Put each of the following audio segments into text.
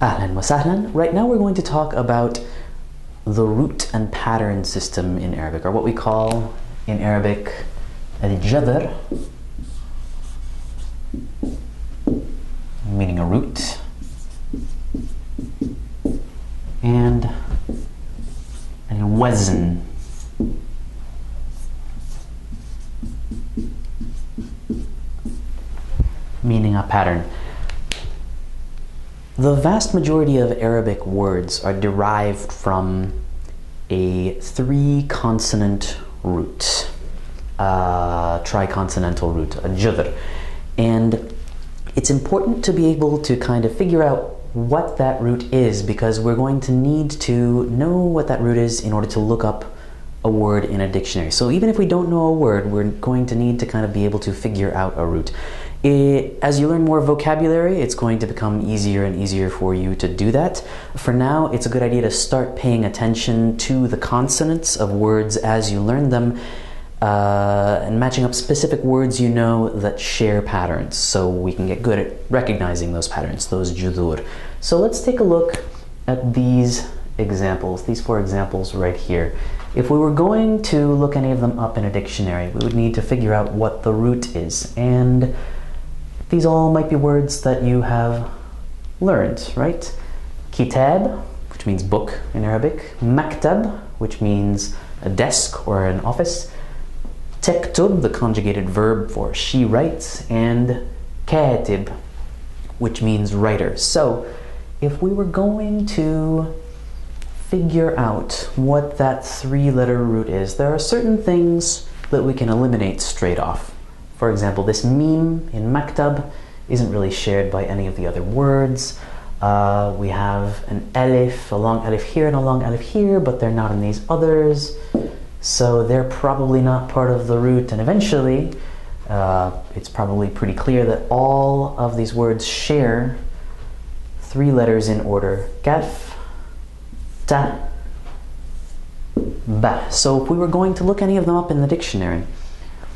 Ahlan wa sahlan. Right now we're going to talk about the root and pattern system in Arabic, or what we call in Arabic al-jadr, meaning a root, and al-wazn, meaning a pattern. The vast majority of Arabic words are derived from a three-consonant root, triconsonantal root, a jadr. And it's important to be able to kind of figure out what that root is, because we're going to need to know what that root is in order to look up a word in a dictionary. So even if we don't know a word, we're going to need to kind of be able to figure out a root. As you learn more vocabulary, it's going to become easier and easier for you to do that. For now, it's a good idea to start paying attention to the consonants of words as you learn them, and matching up specific words you know that share patterns, so we can get good at recognizing those patterns, those judhur. So let's take a look at these examples, these four examples right here. If we were going to look any of them up in a dictionary, we would need to figure out what the root is. And these all might be words that you have learned, right? Kitab, which means book in Arabic. Maktab, which means a desk or an office. Tektub, the conjugated verb for she writes. And katib, which means writer. So if we were going to figure out what that three-letter root is, there are certain things that we can eliminate straight off. For example, this meme in maktab isn't really shared by any of the other words. We have an alif, a long alif here and a long alif here, but they're not in these others. So they're probably not part of the root. And eventually, it's probably pretty clear that all of these words share three letters in order. Kaf, ta, ba. So if we were going to look any of them up in the dictionary,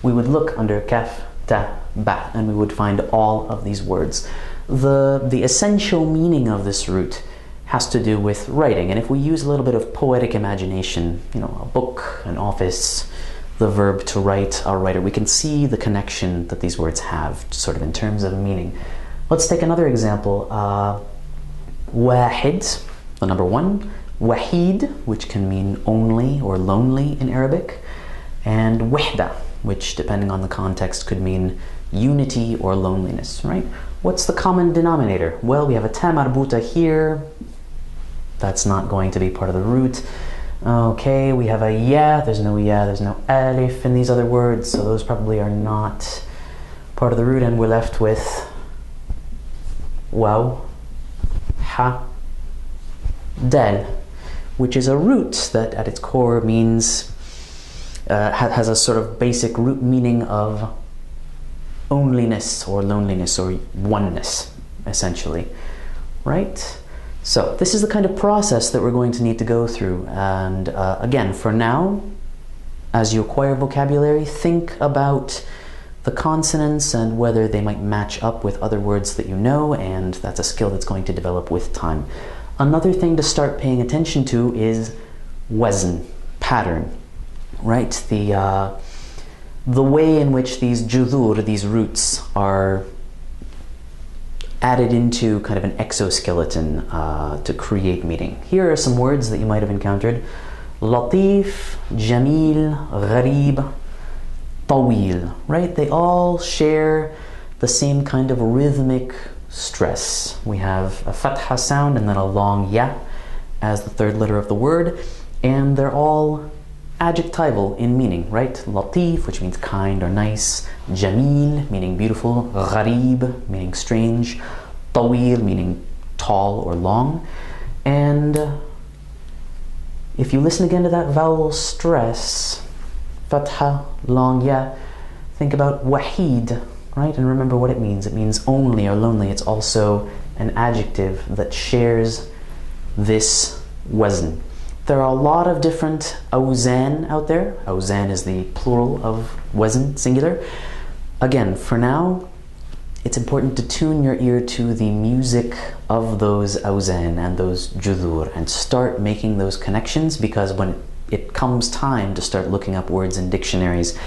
we would look under kaf, ta, ba, and we would find all of these words. The essential meaning of this root has to do with writing, and if we use a little bit of poetic imagination, you know, a book, an office, the verb to write, a writer, we can see the connection that these words have, sort of in terms of meaning. Let's take another example. Wahid, the number one. Wahid, which can mean only or lonely in Arabic. And wahda, which depending on the context could mean unity or loneliness, right? What's the common denominator? Well, we have a ta marbuta here. That's not going to be part of the root. Okay, we have a ya, there's no alif in these other words, so those probably are not part of the root, and we're left with waw, ha, dal, which is a root that at its core means, has a sort of basic root meaning of onlyness or loneliness or oneness, essentially, right? So this is the kind of process that we're going to need to go through. And again, for now, as you acquire vocabulary, think about the consonants and whether they might match up with other words that you know, and that's a skill that's going to develop with time. Another thing to start paying attention to is wazn, pattern, right? The way in which these judhur, these roots, are added into kind of an exoskeleton to create meaning. Here are some words that you might have encountered. Latif, Jamil, Gharib, Tawil, right? They all share the same kind of rhythmic stress. We have a fatha sound and then a long ya as the third letter of the word, and they're all adjectival in meaning, right? Latif, which means kind or nice. Jamil, meaning beautiful. Gharib, meaning strange. Tawil, meaning tall or long. And if you listen again to that vowel stress, fatha, long ya, think about wahid, right? And remember what it means. It means only or lonely. It's also an adjective that shares this wazn. There are a lot of different awzan out there. Awzan is the plural of wazn, singular. Again, for now, it's important to tune your ear to the music of those awzan and those judur and start making those connections, because when it comes time to start looking up words in dictionaries,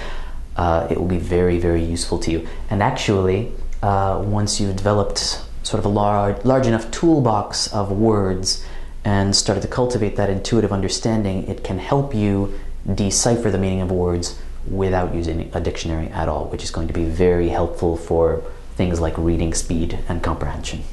it will be very, very useful to you. And actually, once you've developed sort of a large enough toolbox of words and started to cultivate that intuitive understanding, it can help you decipher the meaning of words without using a dictionary at all, which is going to be very helpful for things like reading speed and comprehension.